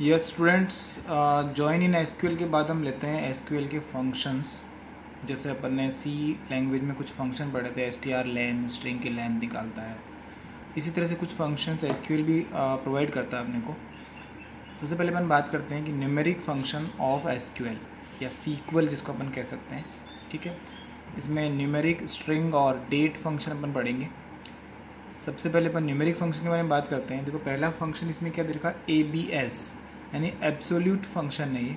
Yes students, join in SQL के बाद हम लेते हैं एसक्यूएल के फंक्शंस। जैसे अपन ने सी लैंग्वेज में कुछ फंक्शन पढ़े थे, str len स्ट्रिंग की लेंथ निकालता है। इसी तरह से कुछ फंक्शंस एसक्यूएल भी प्रोवाइड करता है अपने को। सबसे पहले अपन बात करते हैं कि न्यूमेरिक फंक्शन ऑफ एसक्यूएल या सीक्वल जिसको अपन कह सकते हैं। ठीक है, इसमें न्यूमेरिक स्ट्रिंग और डेट फंक्शन अपन पढ़ेंगे। सबसे पहले अपन न्यूमेरिक फंक्शन के बारे में बात करते हैं। देखो पहला फंक्शन इसमें क्या दे रखा है, ABS यानी एब्सोल्यूट फंक्शन है ये।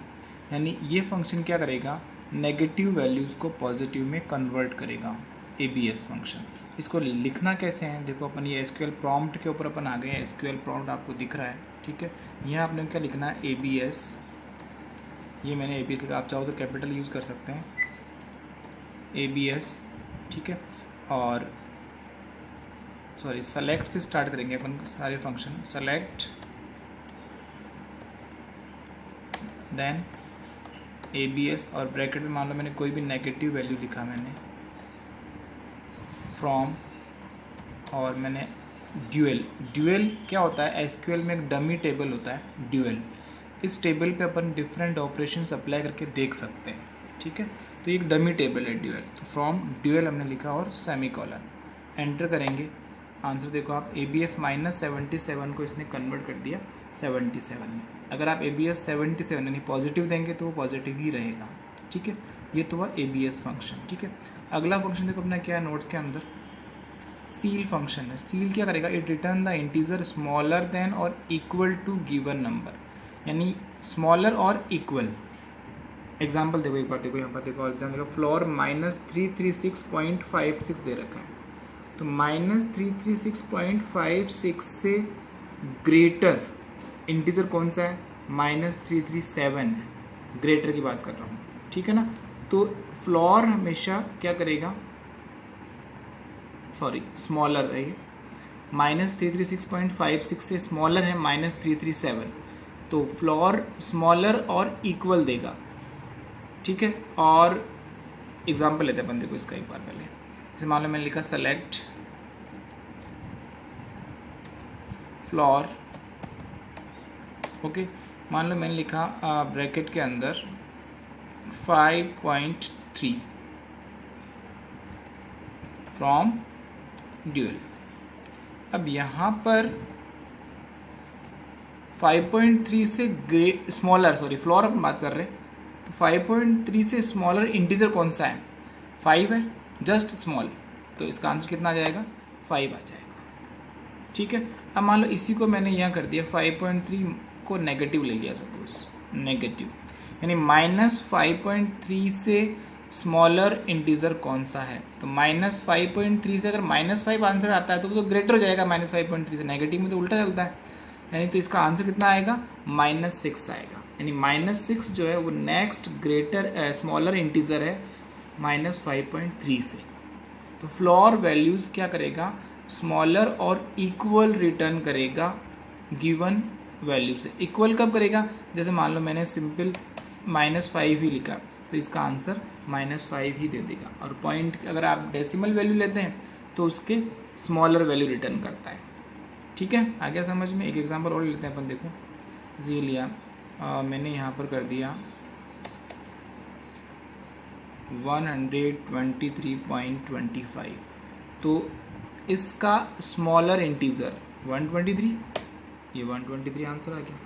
यानी ये फंक्शन क्या करेगा, नेगेटिव वैल्यूज़ को पॉजिटिव में कन्वर्ट करेगा, ABS फंक्शन। इसको लिखना कैसे है, देखो अपन ये SQL प्रॉम्प्ट के ऊपर अपन आ गए हैं। SQL प्रॉम्प्ट आपको दिख रहा है, ठीक है। यहाँ आपने क्या लिखना है, ABS। ये मैंने ABS लिखा, आप चाहो तो कैपिटल यूज़ कर सकते हैं, ABS, ठीक है। और सॉरी, सेलेक्ट से स्टार्ट करेंगे अपन सारे फंक्शन। सेलेक्ट देन ABS और ब्रैकेट में मान लो मैंने कोई भी नेगेटिव वैल्यू लिखा मैंने, फ्रॉम, और मैंने ड्यूएल। ड्यूएल क्या होता है, SQL में एक डमी टेबल होता है ड्यूएल। इस टेबल पे अपन डिफरेंट ऑपरेशंस अप्लाई करके देख सकते हैं, ठीक है। तो ये एक डमी टेबल है ड्यूएल। तो फ्रॉम ड्यूएल हमने लिखा और सेमीकोलन, एंटर करेंगे। आंसर देखो आप, ABS -77 को इसने कन्वर्ट कर दिया 77 में। अगर आप ABS 77 यानी पॉजिटिव देंगे तो वो पॉजिटिव ही रहेगा, ठीक है। ये तो हुआ ABS फंक्शन, ठीक है। अगला फंक्शन देखो अपना क्या है, नोट्स के अंदर सील फंक्शन है। सील क्या करेगा, it return the integer smaller than और इक्वल टू गिवन नंबर, यानी स्मॉलर और इक्वल। एग्जाम्पल देखो एक बार, देखो यहाँ पर देखो एग्जाम्पल देखो, फ्लोर -336.56 दे रखा है। तो -336.56 से ग्रेटर इंटीजर कौन सा है, -337 है। ग्रेटर की बात कर रहा हूँ, ठीक है ना। तो फ्लोर हमेशा क्या करेगा, सॉरी स्मॉलर है ये, -336.56 से स्मॉलर है -337, तो फ्लोर स्मॉलर और इक्वल देगा, ठीक है। और एग्जाम्पल लेते हैं अपन, देखो इसका एक बार पहले, जैसे मान लो मैंने लिखा सेलेक्ट फ्लोर, ओके। मान लो मैंने लिखा ब्रैकेट के अंदर 5.3 फ्रॉम ड्यूएल। अब यहाँ पर 5.3 से स्मॉलर, सॉरी फ्लोर अपन बात कर रहे हैं, तो 5.3 से स्मॉलर इंटीजर कौन सा है, 5 है, जस्ट स्मॉल। तो इसका आंसर कितना आ जाएगा, 5 आ जाएगा, ठीक है। अब मान लो इसी को मैंने यहाँ कर दिया, 5.3 को नेगेटिव ले लिया, सपोज नेगेटिव, यानी -5.3 से स्मॉलर इंटीजर कौन सा है। तो -5.3 से अगर -5 आंसर आता है तो वो तो ग्रेटर हो जाएगा -5.3 से, नेगेटिव में तो उल्टा चलता है। यानी तो इसका आंसर कितना आएगा, -6 आएगा। यानी -6 जो है वो नेक्स्ट ग्रेटर स्मॉलर इंटीजर है -5.3 से। तो फ्लोर वैल्यूज़ क्या करेगा, स्मॉलर और इक्वल रिटर्न करेगा गिवन वैल्यू से। इक्वल कब करेगा, जैसे मान लो मैंने सिंपल -5 ही लिखा, तो इसका आंसर -5 ही दे देगा। और पॉइंट अगर आप डेसिमल वैल्यू लेते हैं तो उसके स्मॉलर वैल्यू रिटर्न करता है, ठीक है। आ गया समझ में। एक एग्जांपल और लेते हैं अपन, देखो ये लिया मैंने यहाँ पर कर दिया 123.25, तो इसका स्मॉलर इंटीजर 123, ये 123 आंसर आ गया,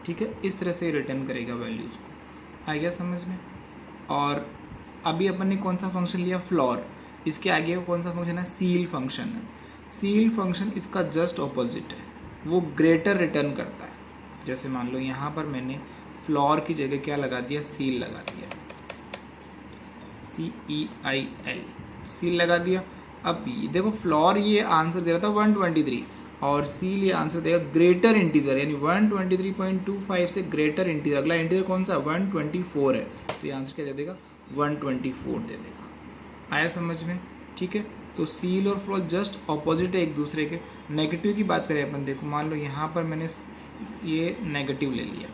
ठीक है। इस तरह से रिटर्न करेगा वैल्यूज़ को। आ गया समझ में। और अभी अपन ने कौन सा फंक्शन लिया, फ्लोर। इसके आगे कौन सा फंक्शन है, सील फंक्शन है। सील फंक्शन इसका जस्ट ऑपोजिट है, वो ग्रेटर रिटर्न करता है। जैसे मान लो यहाँ पर मैंने फ्लोर की जगह क्या लगा दिया, सील लगा दिया, CEIL, सील लगा दिया। अब देखो फ्लोर ये आंसर दे रहा था 123 और सील ये आंसर देगा ग्रेटर इंटीजर, यानी 123.25 से ग्रेटर इंटीजर। अगला इंटीजर कौन सा, 124 है, तो ये आंसर क्या दे देगा, 124 दे देगा। आया समझ में, ठीक है। तो सील और फ्लोर जस्ट ऑपोजिट है एक दूसरे के। नेगेटिव की बात करें अपन, देखो मान लो यहाँ पर मैंने ये नेगेटिव ले लिया,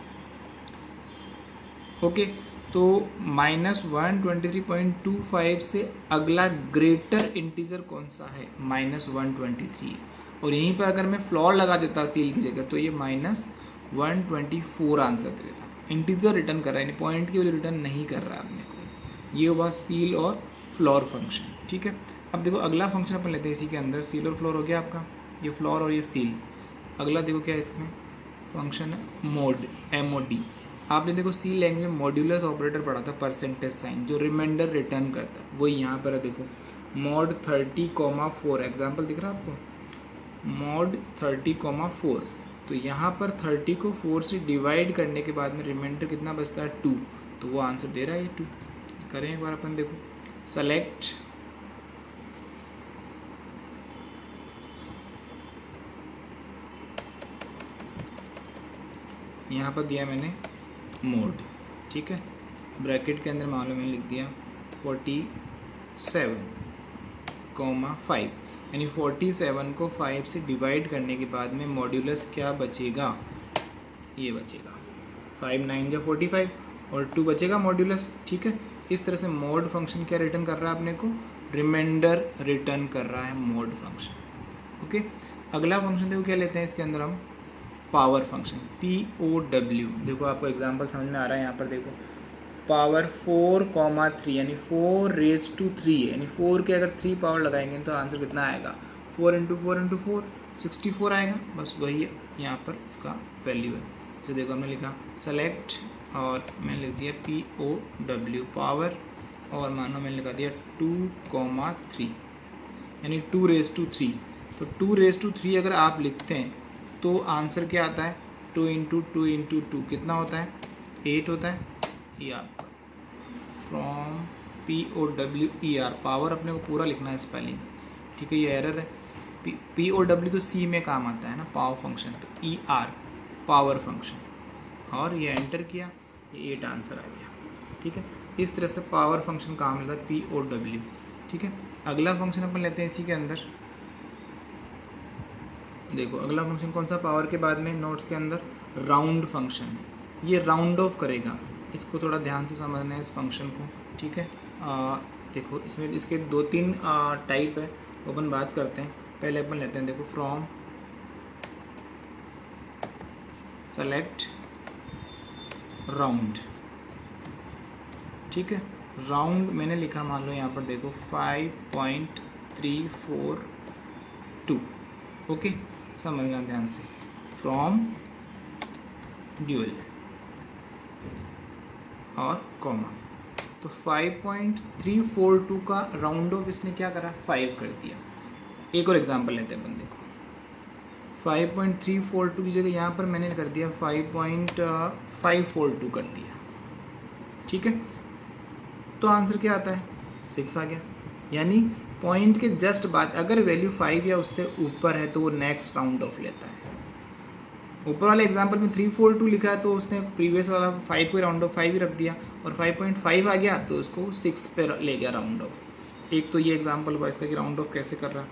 ओके। तो -123.25 से अगला ग्रेटर इंटीजर कौन सा है, -123। और यहीं पर अगर मैं फ्लोर लगा देता सील की जगह तो ये 124 आंसर दे देता। इंटीजर रिटर्न कर रहा है, यानी पॉइंट की वैल्यू रिटर्न नहीं कर रहा है अपने को। ये हुआ सील और फ्लोर फंक्शन, ठीक है। अब देखो अगला फंक्शन अपन लेते हैं इसी के अंदर। सील और फ्लोर हो गया आपका, ये फ्लोर और ये सील। अगला देखो क्या है इसमें फंक्शन है मोड, MOD। आपने देखो सी लैंग्वेज में मॉड्यूलस ऑपरेटर पढ़ा था, परसेंटेज साइन जो रिमाइंडर रिटर्न करता है, वही यहाँ पर है। देखो मॉड 30,4 एग्जाम्पल दिख रहा है आपको, मॉड 30,4। तो यहाँ पर 30 को 4 से डिवाइड करने के बाद में रिमाइंडर कितना बचता है 2, तो वो आंसर दे रहा है ये 2। करें एक बार अपन, देखो सेलेक्ट यहाँ पर दिया मैंने मोड, ठीक है, ब्रैकेट के अंदर मान लो मैंने लिख दिया 47,5, यानी 47 को 5 से डिवाइड करने के बाद में मॉड्यूलस क्या बचेगा, ये बचेगा 5 9 जा 45 और 2 बचेगा मॉड्यूलस, ठीक है। इस तरह से मोड फंक्शन क्या रिटर्न कर रहा है अपने को, रिमाइंडर रिटर्न कर रहा है मोड फंक्शन, ओके। अगला फंक्शन देखो क्या लेते हैं इसके अंदर हम, पावर फंक्शन, POW। देखो आपको एग्जांपल समझ में आ रहा है यहाँ पर, देखो पावर 4,3 यानी 4⁻³ है, यानी 4 के अगर 3 पावर लगाएंगे तो आंसर कितना आएगा, 4 × 4 × 4 64 आएगा। बस वही है यहाँ पर इसका वैल्यू है। जैसे देखो हमने लिखा सेलेक्ट और मैंने लिख दिया POW पावर, और मानो मैंने लिखा दिया 2,3 यानी 2⁻³ तो 2⁻³ अगर आप लिखते हैं तो आंसर क्या आता है, 2 × 2 × 2 कितना होता है, 8 होता है। ये आपका फ्रॉम POWER, पावर अपने को पूरा लिखना है स्पेलिंग, ठीक है। ये एरर है, POW तो C में काम आता है ना, पावर फंक्शन, तो ER पावर फंक्शन, और ये एंटर किया, ये 8 आंसर आ गया, ठीक है। इस तरह से पावर फंक्शन काम लेता है POW, ठीक है। अगला फंक्शन अपन लेते हैं इसी के अंदर। देखो अगला फंक्शन कौन सा, पावर के बाद में नोट्स के अंदर राउंड फंक्शन है, ये राउंड ऑफ करेगा। इसको थोड़ा ध्यान से समझना है इस फंक्शन को, ठीक है। देखो इसमें इसके 2-3 टाइप है, वो अपन बात करते हैं। पहले अपन लेते हैं, देखो फ्रॉम सेलेक्ट राउंड, ठीक है। राउंड मैंने लिखा मान लो यहाँ पर देखो 5.342, ओके, समझना ध्यान से। फ्रॉम ड्यूअल और कॉमा, तो 5.342 का राउंड ऑफ इसने क्या करा, 5 कर दिया। एक और एग्जांपल लेते हैं बंदे को, 5.342 की जगह यहाँ पर मैंने कर दिया 5.542 कर दिया, ठीक है। तो आंसर क्या आता है, 6 आ गया। यानी पॉइंट के जस्ट बाद अगर वैल्यू 5 या उससे ऊपर है तो वो नेक्स्ट राउंड ऑफ लेता है। ऊपर वाले एग्जांपल में 342 लिखा है तो उसने प्रीवियस वाला 5 को राउंड ऑफ 5 ही रख दिया, और 5.5 आ गया तो उसको 6 पे ले गया राउंड ऑफ। एक तो ये एग्जांपल हुआ इसका कि राउंड ऑफ कैसे कर रहा है।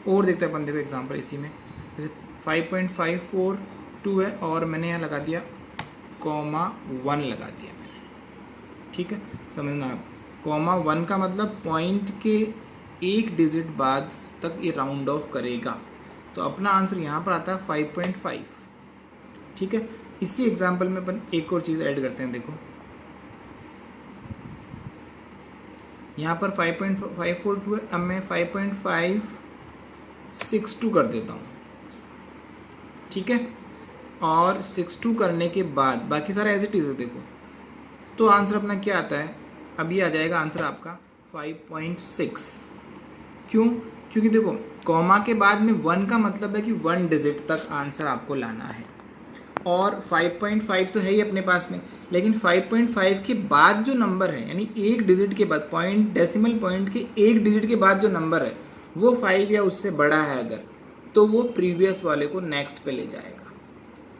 और देखते हैं अपन, देखो एग्जांपल इसी में, जैसे 5.542 है और मैंने यहाँ लगा दिया (1) लगा दिया मैंने, ठीक है। समझना आप, (1) का मतलब पॉइंट के एक डिजिट बाद तक ये राउंड ऑफ करेगा, तो अपना आंसर यहाँ पर आता है 5.5, ठीक है। इसी एग्जांपल में अपन एक और चीज़ ऐड करते हैं, देखो यहाँ पर 5.542 है, अब मैं 5.562 कर देता हूँ, ठीक है। और 62 करने के बाद बाकी सारा एज इट इज़ है, देखो तो आंसर अपना क्या आता है, अभी आ जाएगा आंसर आपका 5.6। क्यों, क्योंकि देखो कॉमा के बाद में 1 का मतलब है कि 1 डिजिट तक आंसर आपको लाना है, और 5.5 तो है ही अपने पास में, लेकिन 5.5 के बाद जो नंबर है, यानी एक डिजिट के बाद, पॉइंट डेसिमल पॉइंट के एक डिजिट के बाद जो नंबर है वो 5 या उससे बड़ा है अगर, तो वो प्रीवियस वाले को नेक्स्ट पे ले जाएगा।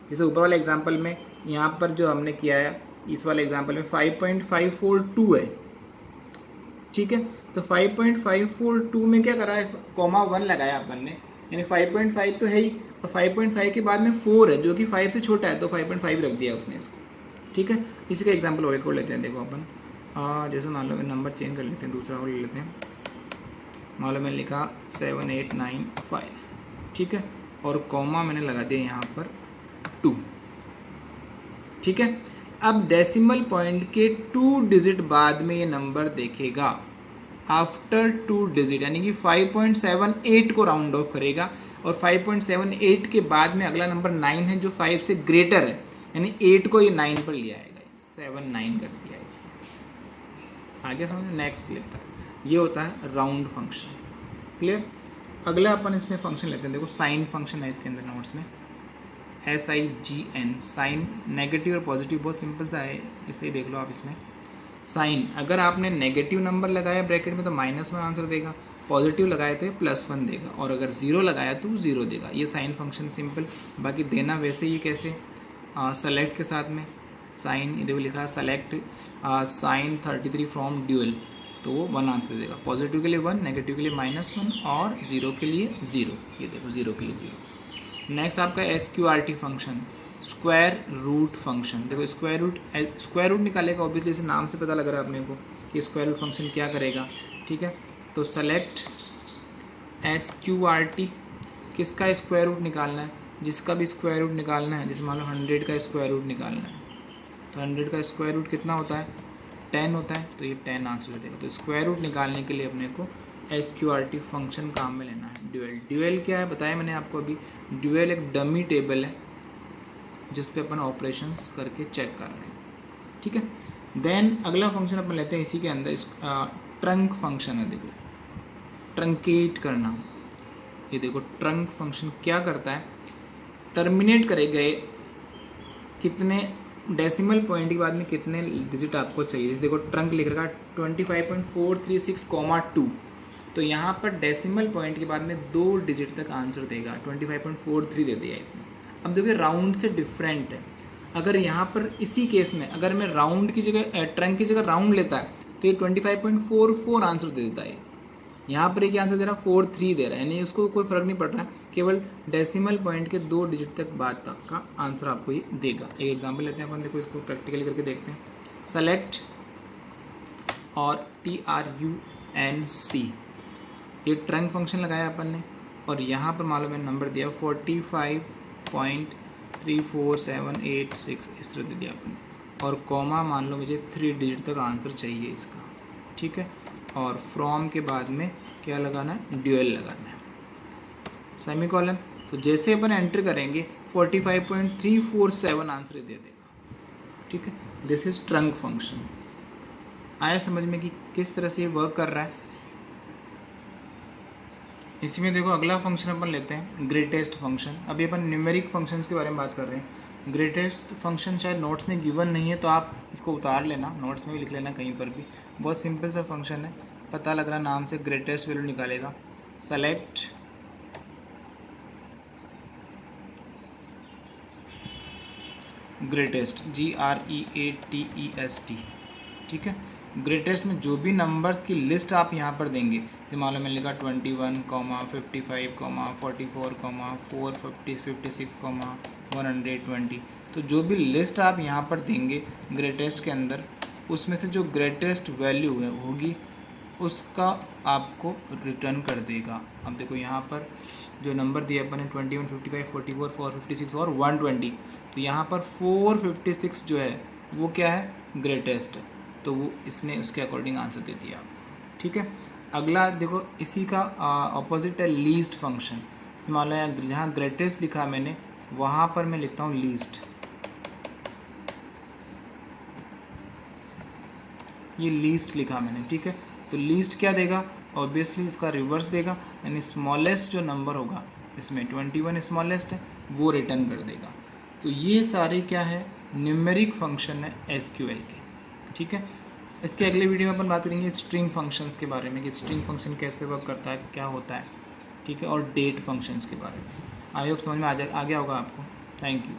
जैसे ऊपर वाले एग्जांपल में यहाँ पर जो हमने किया है, इस वाले एग्जांपल में 5.542 है, ठीक है। तो 5.542 में क्या करा है, (1) लगाया अपन ने, यानी 5.5 तो है ही, और 5.5 के बाद में 4 है जो कि 5 से छोटा है, तो 5.5 रख दिया उसने इसको, ठीक है। इसी का एग्जांपल और एक और लेते हैं, देखो अपन जैसे मान लो मैं नंबर चेंज कर लेते हैं, दूसरा और ले लेते हैं। मान लो मैंने लिखा 7895, ठीक है, और कॉमा मैंने लगा दिया यहाँ पर 2, ठीक है। अब डेसिमल पॉइंट के 2 डिजिट बाद में ये नंबर देखेगा आफ्टर 2 डिजिट, यानी कि 5.78 को राउंड ऑफ करेगा और 5.78 के बाद में अगला नंबर 9 है जो 5 से ग्रेटर है, यानी 8 को ये 9 पर ले आएगा, 7 9 कर दिया इसने। आगे समझ, नेक्स्ट लेता है, ये होता है राउंड फंक्शन। क्लियर। अगला अपन इसमें फंक्शन लेते हैं, देखो साइन फंक्शन है इसके अंदर नोट्स में, SIGN, साइन नेगेटिव और पॉजिटिव, बहुत सिंपल सा है, इसे ही देख लो आप। इसमें साइन अगर आपने नेगेटिव नंबर लगाया ब्रैकेट में तो -1 आंसर देगा, पॉजिटिव लगाया तो ये +1 देगा, और अगर 0 लगाया तो 0 देगा। ये साइन फंक्शन सिंपल। बाकी देना वैसे ही कैसे, सेलेक्ट के साथ में साइन, देखो लिखा है सेलेक्ट साइन 33 फ्रॉम ड्यूअल, तो वो 1 आंसर देगा। पॉजिटिव के लिए 1, नेगेटिव के लिए -1 और 0 के लिए 0। ये देखो 0 के लिए 0। नेक्स्ट आपका SQRT function, square root function. देखो स्क्वायर रूट निकालेगा, ऑब्वियसली इसे नाम से पता लग रहा है अपने को कि स्क्वायर रूट फंक्शन क्या करेगा। ठीक है, तो सेलेक्ट SQRT, किसका स्क्वायर रूट निकालना है, जिसका भी स्क्वायर रूट निकालना है, जैसे मान लो 100 का स्क्वायर रूट निकालना है, तो 100 का स्क्वायर रूट कितना होता है, 10 होता है, तो ये 10 आंसर देगा। तो स्क्वायर रूट निकालने के लिए अपने को SQRT फंक्शन काम में लेना है। ड्यूअल क्या है बताया मैंने आपको अभी, ड्यूअल एक डमी टेबल है जिस पे अपन ऑपरेशंस करके चेक कर रहे हैं। ठीक है, देन अगला फंक्शन अपन लेते हैं इसी के अंदर, ट्रंक फंक्शन है। देखो ट्रंकेट करना, ये देखो ट्रंक फंक्शन क्या करता है, टर्मिनेट करेगा कितने डेसिमल पॉइंट के बाद में कितने डिजिट आपको चाहिए। जैसे देखो ट्रंक लिख रखा 25.436,2, तो यहाँ पर डेसिमल पॉइंट के बाद में 2 डिजिट तक आंसर देगा, 25.43 दे दिया इसने। अब देखिए राउंड से डिफरेंट है, अगर यहाँ पर इसी केस में अगर मैं राउंड की जगह ट्रंक की जगह राउंड लेता है तो ये 25.44 आंसर दे देता है। यहाँ पर एक आंसर दे रहा है 43 दे रहा है, यानी उसको कोई फर्क नहीं पड़ रहा है, केवल डेसिमल पॉइंट के 2 डिजिट तक बाद तक का आंसर आपको ये देगा। एक एग्जांपल लेते हैं अपन, देखो इसको प्रैक्टिकली करके देखते हैं। सेलेक्ट और TRUNC, ये ट्रंक फंक्शन लगाया अपन ने, और यहाँ पर मान लो मैंने नंबर दिया 45.34786, इस तरह दे दिया अपन ने, और कॉमा मान लो मुझे 3 डिजिट तक आंसर चाहिए इसका। ठीक है, और फ्रॉम के बाद में क्या लगाना है, ड्यूअल लगाना है, सेमीकोलन। तो जैसे अपन एंटर करेंगे 45.347 आंसर दे देगा। ठीक है, दिस इज ट्रंक फंक्शन। आया समझ में कि किस तरह से ये वर्क कर रहा है। इसी में देखो अगला फंक्शन अपन लेते हैं, ग्रेटेस्ट फंक्शन। अभी अपन न्यूमेरिक फंक्शंस के बारे में बात कर रहे हैं। ग्रेटेस्ट फंक्शन शायद नोट्स में गिवन नहीं है, तो आप इसको उतार लेना, नोट्स में भी लिख लेना कहीं पर भी। बहुत सिंपल सा फंक्शन है, पता लग रहा नाम से, ग्रेटेस्ट वैल्यू निकालेगा। Select greatest, GREATEST। ठीक है, ग्रेटेस्ट में जो भी नंबर्स की लिस्ट आप यहाँ पर देंगे, जैसे मान लो मैंने लिखा 21, 55, 44, 450, 56, 120, तो जो भी लिस्ट आप यहाँ पर देंगे ग्रेटेस्ट के अंदर, उसमें से जो ग्रेटेस्ट वैल्यू है होगी उसका आपको रिटर्न कर देगा। अब देखो यहाँ पर जो नंबर दिया अपन ने 21, 55, 44, 456 और 120, तो यहाँ पर 456 जो है वो क्या है, ग्रेटेस्ट है, तो वो इसने उसके अकॉर्डिंग आंसर दे दिया आपको। ठीक है, अगला देखो इसी का ऑपोजिट है लीस्ट फंक्शन। मान लो जहाँ ग्रेटेस्ट लिखा मैंने वहाँ पर मैं लिखता हूँ लीस्ट। ये लीस्ट लिखा मैंने, ठीक है, तो लीस्ट क्या देगा, ऑब्वियसली इसका रिवर्स देगा, यानी स्मॉलेस्ट जो नंबर होगा, इसमें 21 स्मॉलेस्ट है, वो रिटर्न कर देगा। तो ये सारे क्या है, न्यूमेरिक फंक्शन है SQL के। ठीक है, इसके अगले वीडियो में अपन बात करेंगे स्ट्रिंग फंक्शंस के बारे में, कि स्ट्रिंग फंक्शन कैसे वर्क करता है, क्या होता है। ठीक है, और डेट फंक्शंस के बारे में। आई होप समझ में आ गया होगा आपको। Thank you.